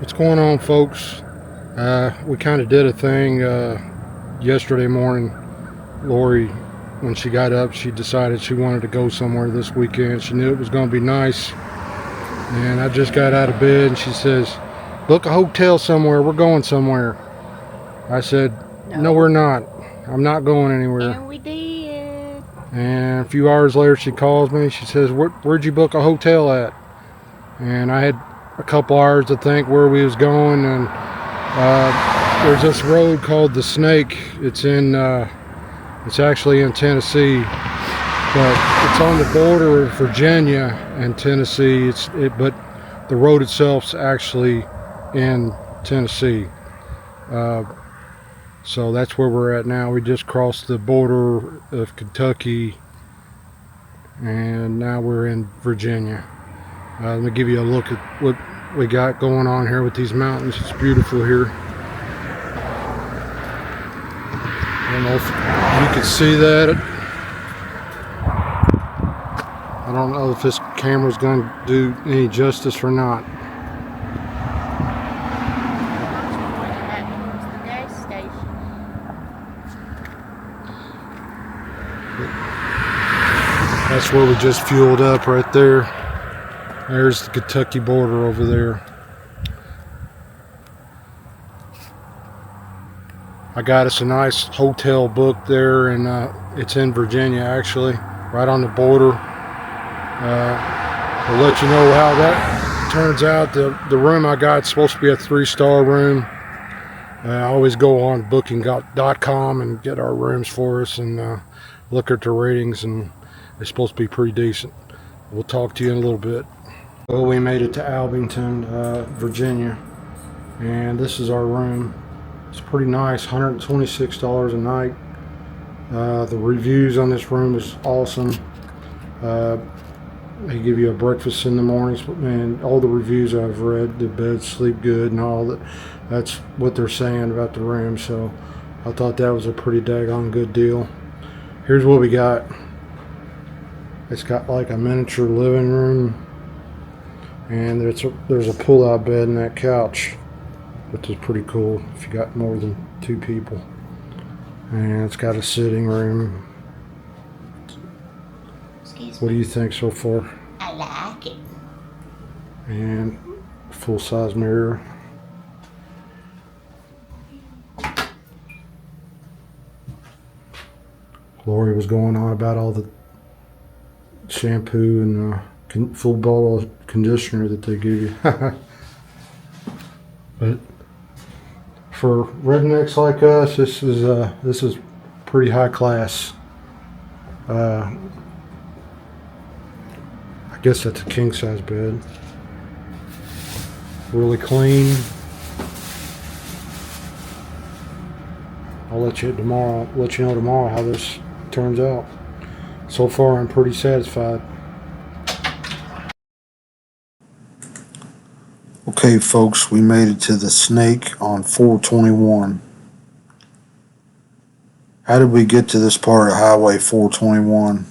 What's going on, folks? We kind of did a thing yesterday morning. Lori, when she got up, she decided she wanted to go somewhere this weekend. She knew it was going to be nice. And I just got out of bed and she says, book a hotel somewhere. We're going somewhere. I said, no, we're not. I'm not going anywhere. And we did. And a few hours later, she calls me. She says, where'd you book a hotel at? And I had a couple hours to think where we was going, and there's this road called the Snake. It's actually in Tennessee, but it's on the border of Virginia and Tennessee. But the road itself's actually in Tennessee. So that's where we're at now. We just crossed the border of Kentucky, and now we're in Virginia. Let me give you a look at what we got going on here with these mountains. It's beautiful here. I don't know if you can see that. I don't know if this camera's going to do any justice or not. That's where we just fueled up right there. There's the Kentucky border over there. I got us a nice hotel booked there, and it's in Virginia actually, right on the border. I'll let you know how that turns out. The room I got is supposed to be a 3-star room. I always go on booking.com and get our rooms for us and look at the ratings, and they're supposed to be pretty decent. We'll talk to you in a little bit. Well, we made it to Abingdon, Virginia, and this is our room. It's pretty nice, $126 a night. The reviews on this room is awesome. They give you a breakfast in the mornings, and all the reviews I've read, the beds sleep good and all that. That's what they're saying about the room, so I thought that was a pretty daggone good deal. Here's what we got. It's got like a miniature living room, and there's a pull-out bed in that couch, which is pretty cool if you got more than 2 people. And it's got a sitting room. Excuse What me. do you think so far? I like it. And full-size mirror. Lori was going on about all the shampoo and full bottle of conditioner that they give you. But for rednecks like us, this is pretty high class. I guess that's a king size bed. Really clean. I'll let you know tomorrow how this turns out. So far, I'm pretty satisfied. Okay, folks, we made it to the Snake on 421. How did we get to this part of Highway 421?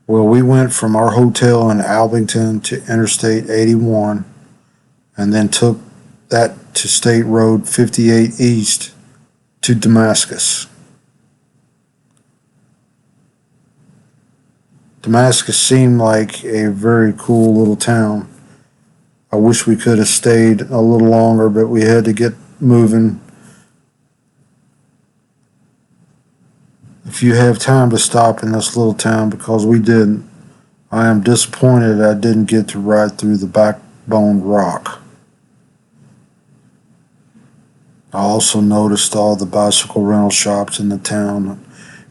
Well, we went from our hotel in Abingdon to Interstate 81 and then took that to State Road 58 East to Damascus. Damascus seemed like a very cool little town. I wish we could have stayed a little longer, but we had to get moving. If you have time to stop in this little town, because we didn't, I am disappointed I didn't get to ride through the Backbone Rock. I also noticed all the bicycle rental shops in the town,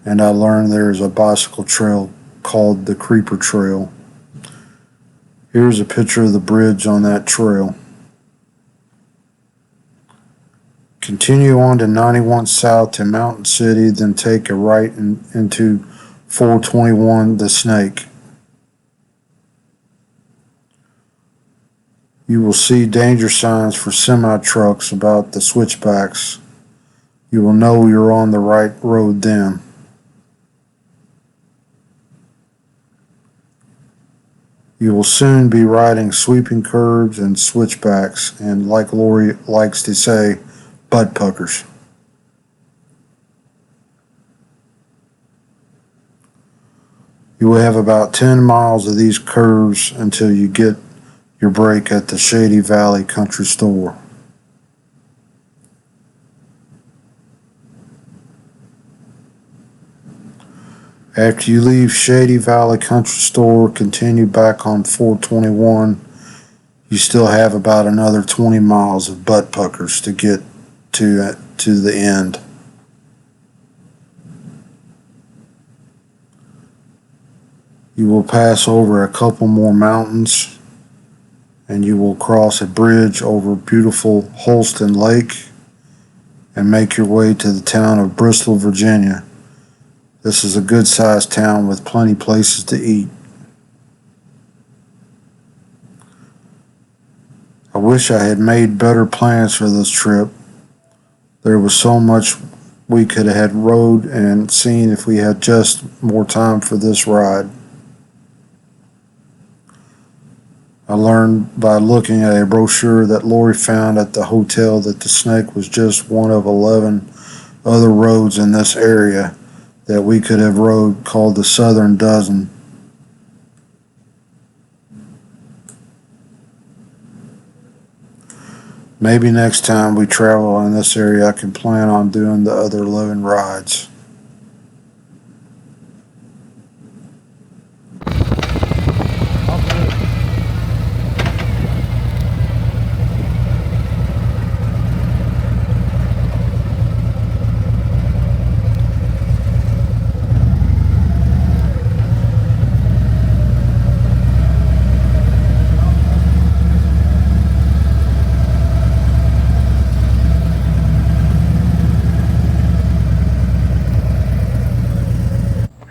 and I learned there is a bicycle trail called the Creeper Trail. Here's a picture of the bridge on that trail. Continue on to 91 South to Mountain City, then take a right into 421 the Snake. You will see danger signs for semi-trucks about the switchbacks. You will know you're on the right road then. You will soon be riding sweeping curves and switchbacks and, like Lori likes to say, butt puckers. You will have about 10 miles of these curves until you get your break at the Shady Valley Country Store. After you leave Shady Valley Country Store, continue back on 421. You still have about another 20 miles of butt puckers to get to the end. You will pass over a couple more mountains and you will cross a bridge over beautiful Holston Lake and make your way to the town of Bristol, Virginia. This is a good-sized town with plenty places to eat. I wish I had made better plans for this trip. There was so much we could have had rode and seen if we had just more time for this ride. I learned by looking at a brochure that Lori found at the hotel that the Snake was just one of 11 other roads in this area that we could have rode called the Southern Dozen. Maybe next time we travel in this area I can plan on doing the other 11 rides.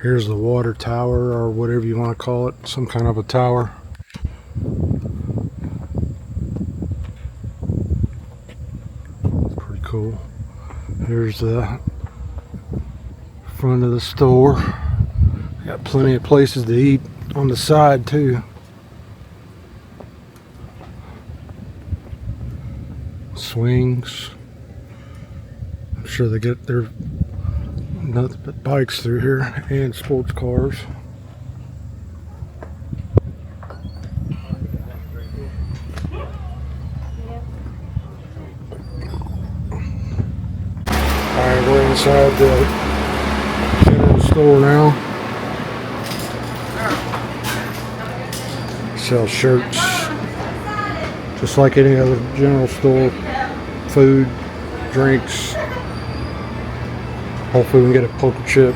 Here's the water tower, or whatever you want to call it, some kind of a tower. It's pretty cool. Here's the front of the store. Got plenty of places to eat on the side too. Swings. I'm sure they get their nothing but bikes through here and sports cars. Alright, we're inside the general store now. Sell shirts just like any other general store. Food, drinks. Hopefully we can get a poker chip,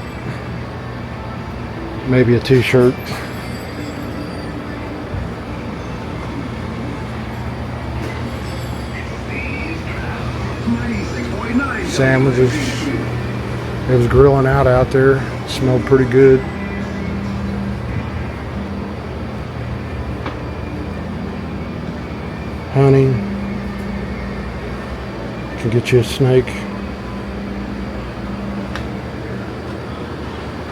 maybe a t-shirt. Sandwiches. It was grilling out there. Smelled pretty good. Honey. Can get you a snake.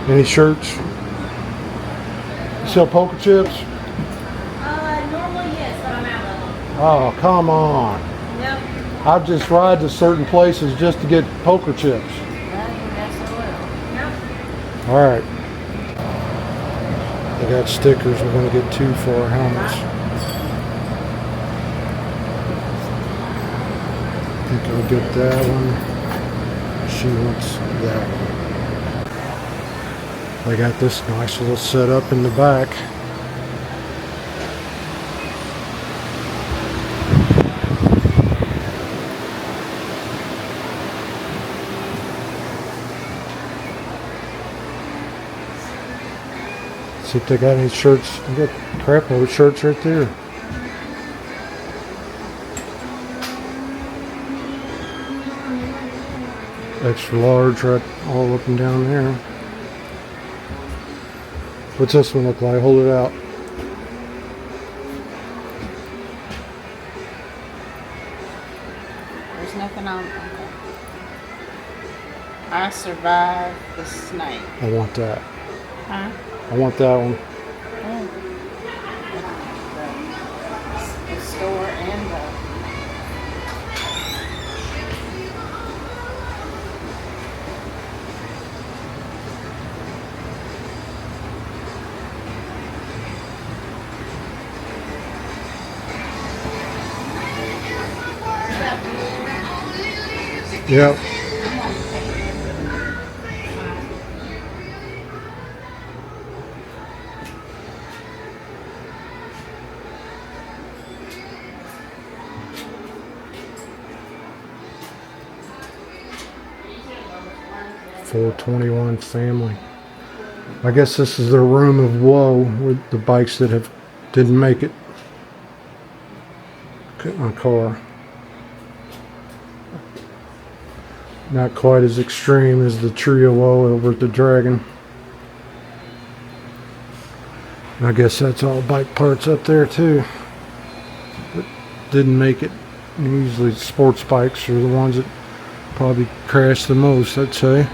Any shirts? You sell poker chips? Normally yes, but I'm out of them. Oh, come on. Yep. I've just ride to certain places just to get poker chips. Yep. All right. They got stickers. We're going to get 2 for our helmets. I think I'll get that one. She wants that one. They got this nice little setup in the back. See if they got any shirts. They got crap load of shirts right there. Extra large right all up and down there. What's this one look like? Hold it out. There's nothing on. Okay. I survived the snake. I want that. Huh? I want that one. Oh. Yep. .421 family. I guess this is their room of woe with the bikes that didn't make it. Look at my car. Not quite as extreme as the tree of woe over at the Dragon. And I guess that's all bike parts up there too. But didn't make it. And usually sports bikes are the ones that probably crash the most, I'd say.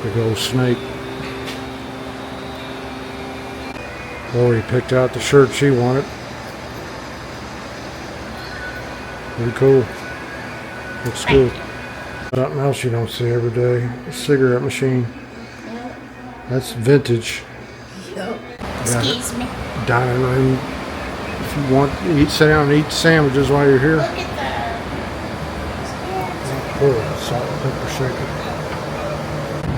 Big old snake. Lori picked out the shirt she wanted. Pretty cool. Looks good. Something else you don't see every day. A cigarette machine. That's vintage. Excuse me. Dining room. If you want to eat, sit down and eat sandwiches while you're here. Look at Oh, salt and pepper shaker.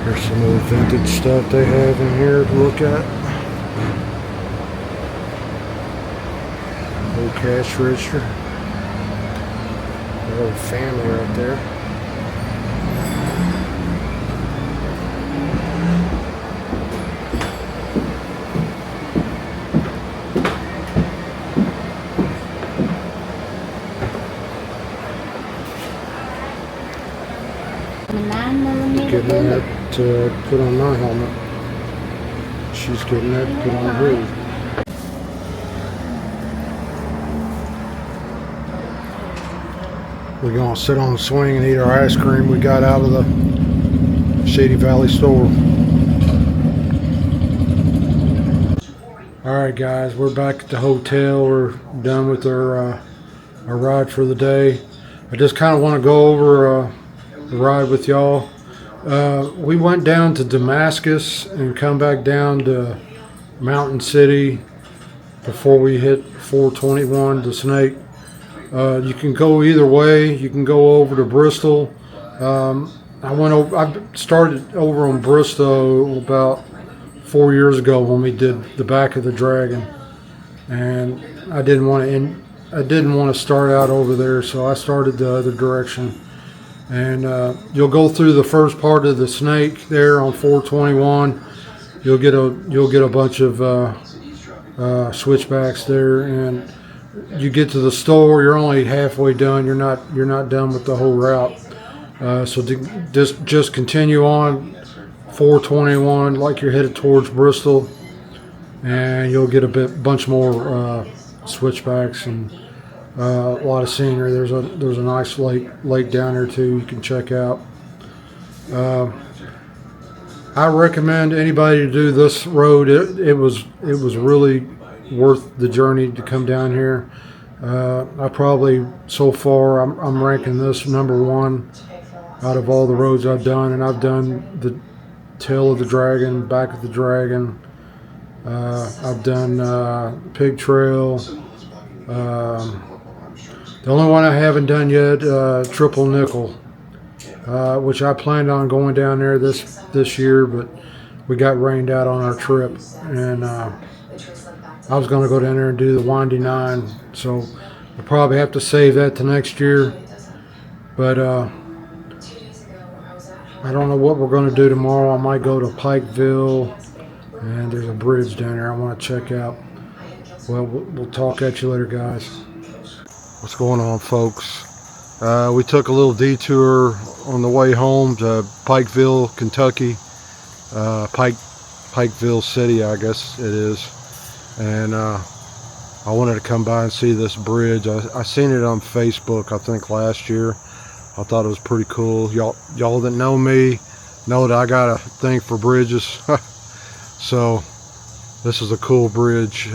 Here's some old vintage stuff they have in here to look at. Old cash register. A little family right there. the 9mm. Getting that to put on my helmet. She's getting that to put on hers. We're gonna sit on the swing and eat our ice cream we got out of the Shady Valley store. Alright guys, we're back at the hotel. We're done with our ride for the day. I just kind of want to go over the ride with y'all. We went down to Damascus and come back down to Mountain City before we hit 421 to Snake. You can go either way. You can go over to Bristol. I started over on Bristol about 4 years ago when we did the back of the Dragon, and I didn't want to start out over there, so I started the other direction. And you'll go through the first part of the Snake there on 421. You'll get a bunch of switchbacks there, and you get to the store. You're only halfway done. You're not done with the whole route. So just continue on 421 like you're headed towards Bristol, and you'll get a bunch more switchbacks and a lot of scenery. There's a nice lake down there too you can check out. I recommend anybody to do this road. It was really worth the journey to come down here. I probably so far I'm ranking this #1 out of all the roads I've done, and I've done the Tail of the Dragon, Back of the Dragon. I've done Pig Trail. The only one I haven't done yet, Triple Nickel, which I planned on going down there this year, but we got rained out on our trip, and I was going to go down there and do the Windy 9, so we'll probably have to save that to next year. But I don't know what we're going to do tomorrow. I might go to Pikeville, and there's a bridge down there I want to check out. Well, we'll talk at you later, guys. What's going on, folks? We took a little detour on the way home to Pikeville, Kentucky. Pikeville City, I guess it is. And I wanted to come by and see this bridge. I seen it on Facebook, I think last year. I thought it was pretty cool. Y'all that know me know that I got a thing for bridges. So this is a cool bridge.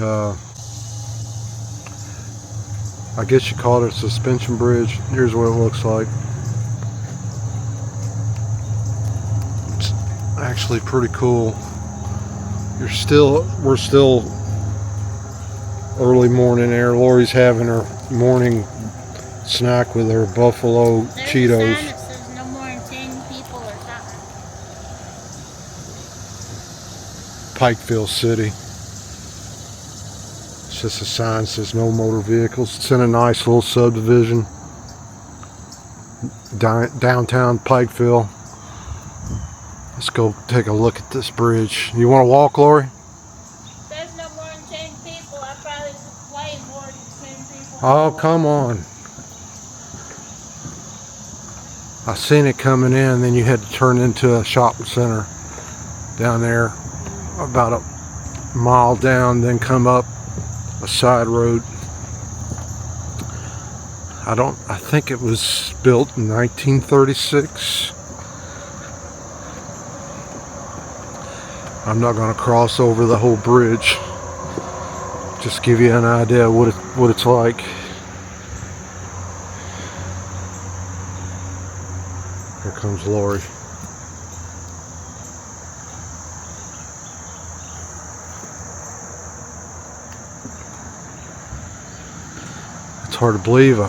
I guess you call it a suspension bridge. Here's what it looks like. It's actually pretty cool. We're still early morning there. Lori's having her morning snack with her buffalo There's a sign Cheetos. that says no more than 10 people or something. Pikeville City. It's just a sign that says no motor vehicles. It's in a nice little subdivision. Downtown Pikeville. Let's go take a look at this bridge. You want to walk, Lori? There's no more than 10 people. I probably way more than 10 people. Oh, come on. I seen it coming in, then you had to turn into a shopping center down there about a mile down, then come up a side road. I think it was built in 1936. I'm not going to cross over the whole bridge. Just give you an idea what it's like. Here comes Lori. It's hard to believe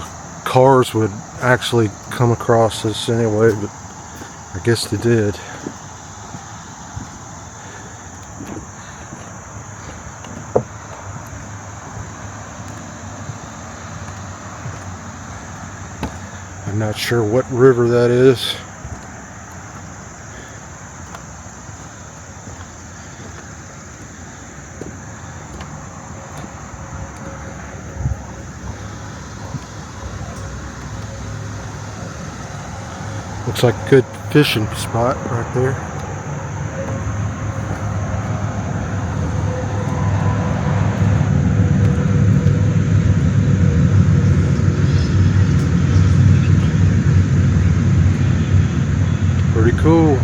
cars would actually come across this anyway, but I guess they did. I'm not sure what river that is. Looks like a good fishing spot right there. Pretty cool.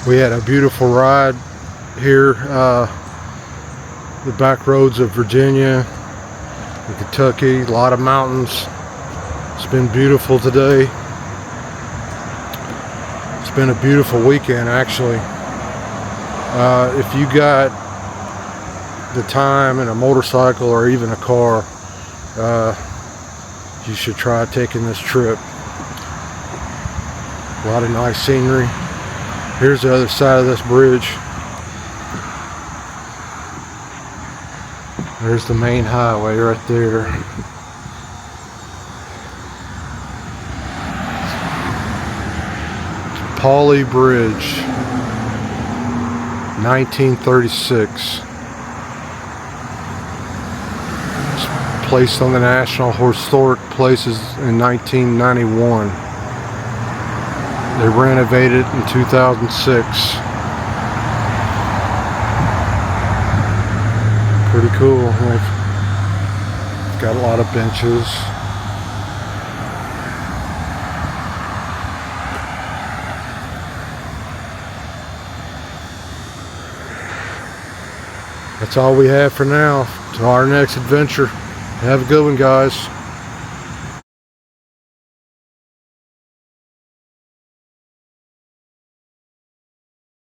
We had a beautiful ride here, the back roads of Virginia and Kentucky, a lot of mountains. It's been beautiful today. It's been a beautiful weekend, actually. If you got the time and a motorcycle or even a car, you should try taking this trip. A lot of nice scenery. Here's the other side of this bridge. There's the main highway right there. Pauley Bridge, 1936. It's placed on the National Historic Places in 1991. They renovated it in 2006. Pretty cool. They've got a lot of benches. That's all we have for now. To our next adventure. Have a good one, guys.